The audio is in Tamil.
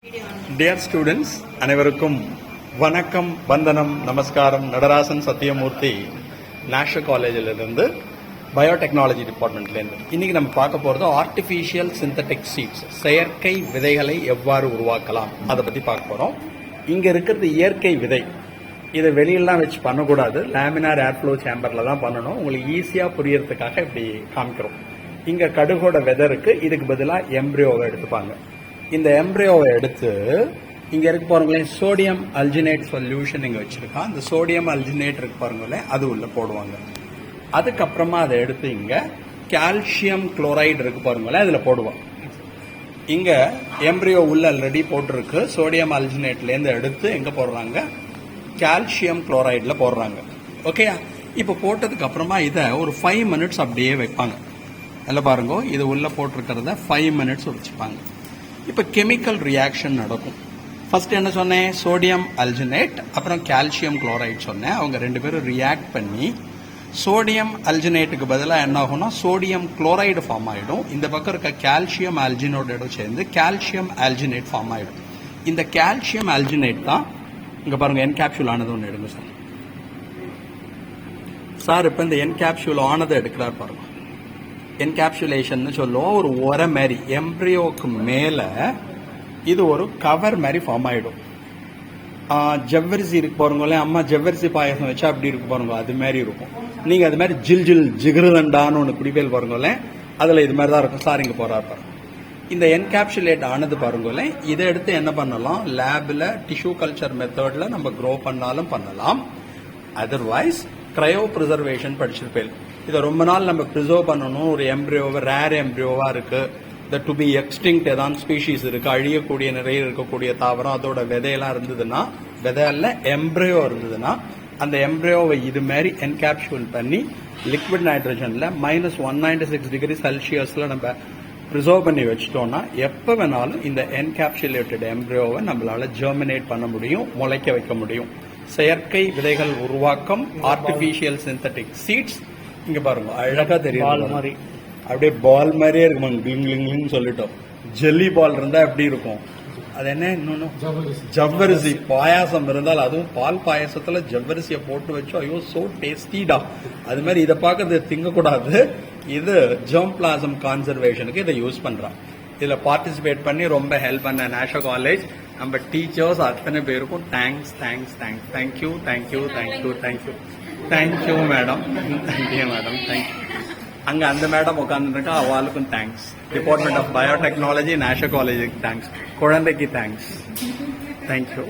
Dear students, அனைவருக்கும் வணக்கம், வந்தனம், நமஸ்காரம். நடராசன் சத்தியமூர்த்தி நேஷனல் காலேஜிலிருந்து பயோடெக்னாலஜி டிபார்ட்மெண்ட்லேருந்து. இன்னைக்கு நம்ம பார்க்க போகிறது ஆர்டிஃபிஷியல் சிந்தட்டிக் சீட்ஸ், செயற்கை விதைகளை எவ்வாறு உருவாக்கலாம் அதை பற்றி பார்க்க போகிறோம். இங்கே இருக்கிறது இயற்கை விதை. இதை வெளியெல்லாம் வச்சு பண்ணக்கூடாது, லேமினார் ஏர்ஃப்ளோ சேம்பரில் தான் பண்ணணும். உங்களுக்கு ஈஸியாக புரியறதுக்காக இப்படி காமிக்கிறோம். இங்கே கடுகோட விதை இருக்குது, இதுக்கு பதிலாக எம்ப்ரியோவை எடுத்துப்பாங்க. இந்த எம்ப்ரியோவை எடுத்து இங்கே இருக்கு பாருங்களேன், சோடியம் அல்ஜினேட் சொல்யூஷன் இங்கே வச்சுருக்கான். அந்த சோடியம் அல்ஜினேட் இருக்கு பாருங்களேன், அது உள்ளே போடுவாங்க. அதுக்கப்புறமா அதை எடுத்து இங்கே கால்சியம் குளோரைடு இருக்கு பாருங்களேன், அதில் போடுவாங்க. இங்கே எம்ப்ரியோ உள்ள ஆல்ரெடி போட்டிருக்கு. சோடியம் அல்ஜினேட்லேருந்து எடுத்து எங்கே போடுறாங்க, கால்சியம் குளோரைடில் போடுறாங்க. ஓகே, இப்போ போட்டதுக்கு அப்புறமா இதை ஒரு 5 மினிட்ஸ் அப்படியே வைப்பாங்க. அதில் பாருங்க, இது உள்ளே போட்டிருக்கிறத 5 மினிட்ஸ் வச்சுப்பாங்க. இப்போ கெமிக்கல் ரியாக்ஷன் நடக்கும். ஃபர்ஸ்ட் என்ன சொன்னேன், சோடியம் அல்ஜினேட் அப்புறம் கால்சியம் குளோரைட் சொன்னேன். அவங்க 2 பேரும் ரியாக்ட் பண்ணி சோடியம் அல்ஜினேட்டுக்கு பதிலாக என்ன ஆகும்னா சோடியம் குளோரைடு ஃபார்ம் ஆகிடும். இந்த பக்கம் இருக்க கால்சியம் அல்ஜினோட சேர்ந்து கால்சியம் அல்ஜினேட் ஃபார்ம் ஆகிடும். இந்த கால்சியம் அல்ஜினேட் தான் இங்கே பாருங்க என்கேப்சூல் ஆனது ஒன்று எடுங்க சார். சார் இப்போ இந்த என்கேப்சூல் ஆனதை எடுக்கிறார் பாருங்க. என்கேப்சுலேஷன் சொல்லுவோம். ஒரு உரை மாதிரி எம்ப்ரியோக்கு மேலே இது ஒரு கவர் மாதிரி ஃபார்ம் ஆகிடும். ஜவ்வரிசி இருக்கு பாருங்களே, அம்மா ஜவ்வரிசி பாயசம் வச்சா அப்படி இருக்கு பாருங்க, அது மாதிரி இருக்கும். நீங்கள் அது மாதிரி ஜில் ஜில் ஜிகிருதண்டான்னு ஒன்று குடிப்பேல் பாருங்களேன், அதில் இது மாதிரி தான் இருக்கும். சார் இங்கே போகிறார் பாருங்க. இந்த என்கேப்சுலேட் ஆனது பாருங்களேன், இதை எடுத்து என்ன பண்ணலாம், லேபில் டிஷ்யூ கல்ச்சர் மெத்தடில் நம்ம க்ரோ பண்ணாலும் பண்ணலாம். அதர்வைஸ் கிரையோ ப்ரிசர்வேஷன் படிச்சிருப்பேன். இதை ரொம்ப நாள் நம்ம ப்ரிசர்வ் பண்ணணும். ஒரு எம்ப்ரியோவை ரேர் எம்ப்ரியோவா இருக்கு, இந்த டு பி எக்ஸ்டிங்க்ட் ஏதாவது ஸ்பீஷீஸ் இருக்கு, அழியக்கூடிய நிறைய இருக்கக்கூடிய தாவரம், அதோட விதையெல்லாம் இருந்ததுன்னா, விதையல்ல எம்ப்ரியோ இருந்ததுன்னா, அந்த எம்ப்ரியோவை இது மாதிரி என்கேப்சூல் பண்ணி லிக்விட் நைட்ரஜன்ல -196 டிகிரி செல்சியஸ்ல நம்ம ப்ரிசர்வ் பண்ணி வச்சிட்டோம்னா எப்போ வேணாலும் இந்த என்கேப்சுலேட்டட் எம்ப்ரியோவை நம்மளால ஜெர்மினேட் பண்ண முடியும், முளைக்க வைக்க முடியும். செயற்கை விதைகள் உருவாக்கம், ஆர்டிபிஷியல் சிந்தட்டிக் சீட்ஸ். இங்க பாருங்க, அழகா தெரியும், அப்படியே பால் மாதிரியே இருக்கும். கிளிங் சொல்லிட்டோம். ஜெல்லி பால் இருந்தா எப்படி இருக்கும், அது என்ன இன்னொன்னு ஜவ்வரிசி பாயாசம் இருந்தால், அதுவும் பால் பாயாசத்துல ஜவ்வரிசியை போட்டு வச்சு ஐயோ சோ டேஸ்டிடா. அது மாதிரி இதை பார்க்கறது திங்கக்கூடாது. இது ஜெர்ம் பிளாசம் கான்சர்வேஷனுக்கு இதை யூஸ் பண்றான். இதுல பார்ட்டிசிபேட் பண்ணி ரொம்ப ஹெல்ப் பண்ண நேஷனல் காலேஜ் நம்ம டீச்சர்ஸ் அத்தனை பேருக்கும் thanks thanks thanks thank you thank you thank you thank you thank you madam, thank you madam, thank you. அங்க அந்த மேடம் உட்காந்துருக்கா, அவளுக்கும் thanks. Department of biotechnology national காலேஜுக்கு தேங்க்ஸ். குழந்தைக்கு தேங்க்ஸ். தேங்க்யூ.